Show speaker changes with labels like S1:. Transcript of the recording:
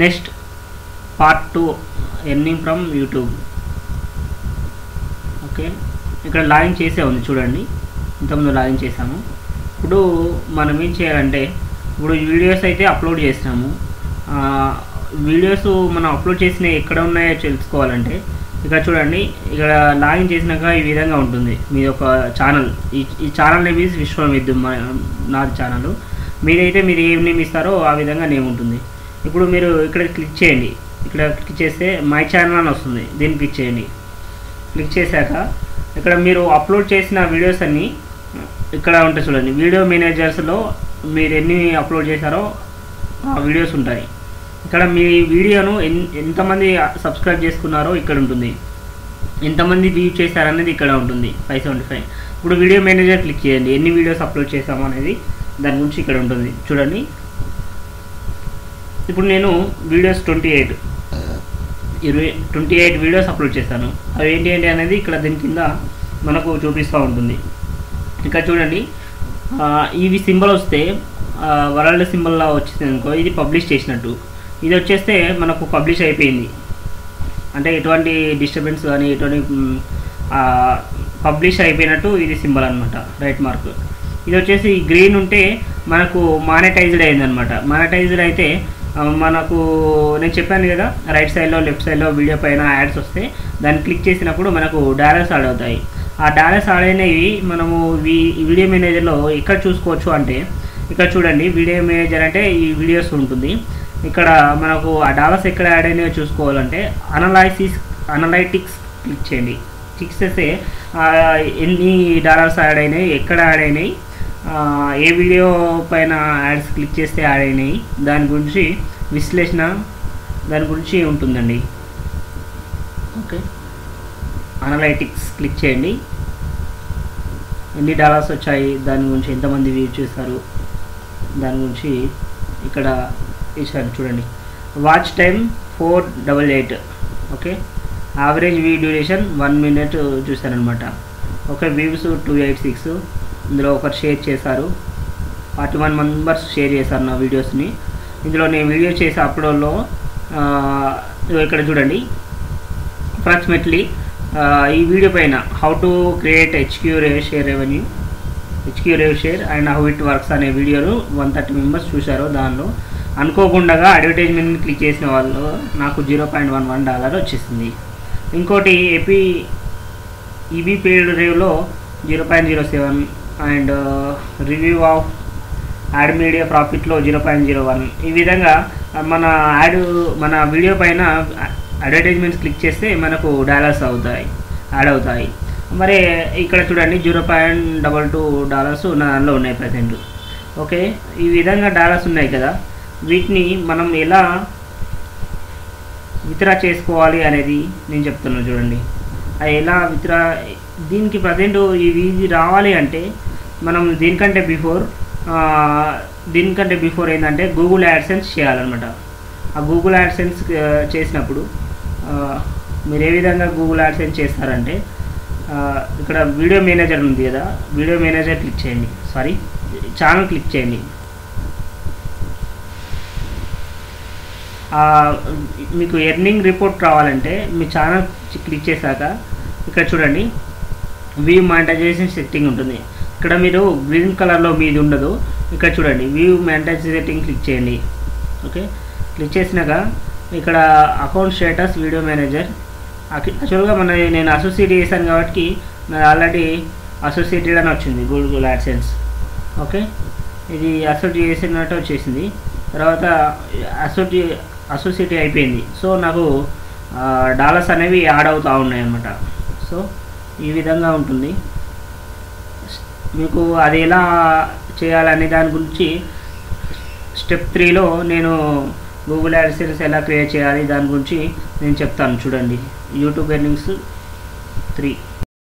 S1: Next part 2 earning from YouTube. Okay, ఇక్కడ login చేసే ఉంది చూడండి, ఇంతకుముందు లాగిన్ చేసాము. ఇప్పుడు మనం ఏం చేయాలంటే, ఇప్పుడు వీడియోస్ అయితే అప్లోడ్ చేసినాము. వీడియోస్ మనం అప్లోడ్ చేసినవి ఎక్కడ ఉన్నాయో తెలుసుకోవాలంటే ఇక్కడ చూడండి, ఇక్కడ లాగిన్ చేసినాక ఈ విధంగా ఉంటుంది మీ యొక్క ఛానల్. ఈ ఛానల్ నేమ్ ఈజ్ విశ్వమిద్దు, నాది ఛానల్. మీరైతే మీరు ఏం నేమ్ ఇస్తారో ఆ విధంగా నేమ్ ఉంటుంది. ఇప్పుడు మీరు ఇక్కడ క్లిక్ చేయండి, ఇక్కడ క్లిక్ చేస్తే మై ఛానల్ అని వస్తుంది, దీన్ని క్లిక్ చేయండి. క్లిక్ చేశాక ఇక్కడ మీరు అప్లోడ్ చేసిన వీడియోస్ అన్నీ ఇక్కడ ఉంటాయి చూడండి. వీడియో మేనేజర్స్లో మీరు ఎన్ని అప్లోడ్ చేశారో ఆ వీడియోస్ ఉంటాయి. ఇక్కడ మీ వీడియోను ఎంతమంది సబ్స్క్రైబ్ చేసుకున్నారో ఇక్కడ ఉంటుంది, ఎంతమంది వ్యూ చేశారనేది ఇక్కడ ఉంటుంది 575. ఇప్పుడు వీడియో మేనేజర్ క్లిక్ చేయండి, ఎన్ని వీడియోస్ అప్లోడ్ చేసాము అనేది దాని గురించి ఇక్కడ ఉంటుంది చూడండి. ఇప్పుడు నేను వీడియోస్ 28 వీడియోస్ అప్లోడ్ చేశాను. అవి ఏంటి అనేది ఇక్కడ దీని కింద మనకు చూపిస్తూ ఉంటుంది. ఇక్కడ చూడండి, ఇవి సింబల్ వస్తే వరల్డ్ సింబల్లా వచ్చింది అనుకో, ఇది పబ్లిష్ చేసినట్టు. ఇది వచ్చేస్తే మనకు పబ్లిష్ అయిపోయింది, అంటే ఎటువంటి డిస్టర్బెన్స్ కానీ ఎటువంటి పబ్లిష్ అయిపోయినట్టు ఇది సింబల్ అనమాట, రైట్ మార్క్. ఇది వచ్చేసి గ్రీన్ ఉంటే మనకు మానిటైజ్డ్ అయిందనమాట. మానిటైజ్డ్ అయితే మనకు నేను చెప్పాను కదా, రైట్ సైడ్లో లెఫ్ట్ సైడ్లో వీడియో పైన యాడ్స్ వస్తే దాన్ని క్లిక్ చేసినప్పుడు మనకు డాలర్స్ యాడ్ అవుతాయి. ఆ డాలర్స్ యాడ్ అయినవి మనము వీడియో మేనేజర్లో ఎక్కడ చూసుకోవచ్చు అంటే, ఇక్కడ చూడండి, వీడియో మేనేజర్ అంటే ఈ వీడియోస్ ఉంటుంది. ఇక్కడ మనకు ఆ డాలర్స్ ఎక్కడ యాడ్ అయినాయో చూసుకోవాలంటే అనలైటిక్స్ క్లిక్ చేయండి. క్లిక్ చేస్తే ఎన్ని డాలర్స్ యాడ్ అయినాయి, ఎక్కడ యాడ్ అయినాయి, ఏ వీడియో పైన యాడ్స్ క్లిక్ చేస్తే యాడ్ అయినాయి, దాని గురించి విశ్లేషణ దాని గురించి ఉంటుందండి. ఓకే, అనలైటిక్స్ క్లిక్ చేయండి. ఎన్ని డాలర్స్ వచ్చాయి, దాని గురించి ఎంతమంది వ్యూ చేస్తారు దాని గురించి ఇక్కడ ఇచ్చారు చూడండి. Watch time 488. Okay, average view duration 1 minute చూశారనమాట. Okay, views 286. ఇందులో ఒకరు షేర్ చేశారు, 41 members షేర్ చేశారు నా వీడియోస్ని. ఇందులో నేను వీడియో చేసే అప్లోడ్లో ఇక్కడ చూడండి, అప్రాక్సిమేట్లీ ఈ వీడియో పైన how to create HQ rave share and how it works అనే వీడియోను 130 members చూశారు. దానిలో అనుకోకుండా అడ్వర్టైజ్మెంట్ని క్లిక్ చేసిన వాళ్ళు నాకు $0.11 వచ్చేసింది. ఇంకోటి ఈబీ పేడ్ రేవ్లో 0.07 and review of ad media ప్రాఫిట్లో 0.01. ఈ విధంగా మన వీడియో పైన అడ్వర్టైజ్మెంట్స్ క్లిక్ చేస్తే మనకు డాలర్స్ యాడ్ అవుతాయి. మరి ఇక్కడ చూడండి, $0.22 దానిలో ఉన్నాయి ప్రజెంట్. ఓకే, ఈ విధంగా డాలర్స్ ఉన్నాయి కదా, వీటిని మనం ఎలా విత్డ్రా చేసుకోవాలి అనేది నేను చెప్తున్నాను చూడండి. అది ఎలా విత్డ్రా, దీనికి ప్రజెంట్ ఇది రావాలి అంటే మనం దీనికంటే బిఫోర్ ఏంటంటే గూగుల్ యాడ్సెన్స్ చేయాలన్నమాట. ఆ గూగుల్ యాడ్సెన్స్ చేసినప్పుడు మీరు ఏ విధంగా గూగుల్ యాడ్సెన్స్ చేస్తారంటే, ఇక్కడ వీడియో మేనేజర్ ఉంది కదా, వీడియో మేనేజర్ క్లిక్ చేయండి, ఛానల్ క్లిక్ చేయండి. మీకు ఎర్నింగ్ రిపోర్ట్ రావాలంటే మీ ఛానల్ క్లిక్ చేశాక ఇక్కడ చూడండి, వ్యూ మానిటైజేషన్ సెట్టింగ్ ఉంటుంది. ఇక్కడ మీరు గ్రీన్ కలర్లో మీది ఉండదు, ఇక్కడ చూడండి వ్యూ మానిటైజేషన్ సెట్టింగ్ క్లిక్ చేయండి. ఓకే, క్లిక్ చేసినాక ఇక్కడ అకౌంట్ స్టేటస్ వీడియో మేనేజర్. యాక్చువల్గా నేను అసోసియేట్ చేశాను కాబట్టి నాది ఆల్రెడీ అసోసియేటెడ్ అని వచ్చింది గూగుల్ యాడ్సెన్స్. ఓకే, ఇది అసోసియేట్ చేసినట్టు వచ్చేసింది. తర్వాత అసోసియేట్ అయిపోయింది. సో నాకు డాలర్స్ అనేవి యాడ్ అవుతూ ఉన్నాయి అన్నమాట. సో ఈ విధంగా ఉంటుంది. మీకు అది ఎలా చేయాలనే దాని గురించి స్టెప్ 3లో నేను గూగుల్ యాడ్సెన్స్ ఎలా క్రియేట్ చేయాలి దాని గురించి నేను చెప్తాను చూడండి. YouTube earnings 3.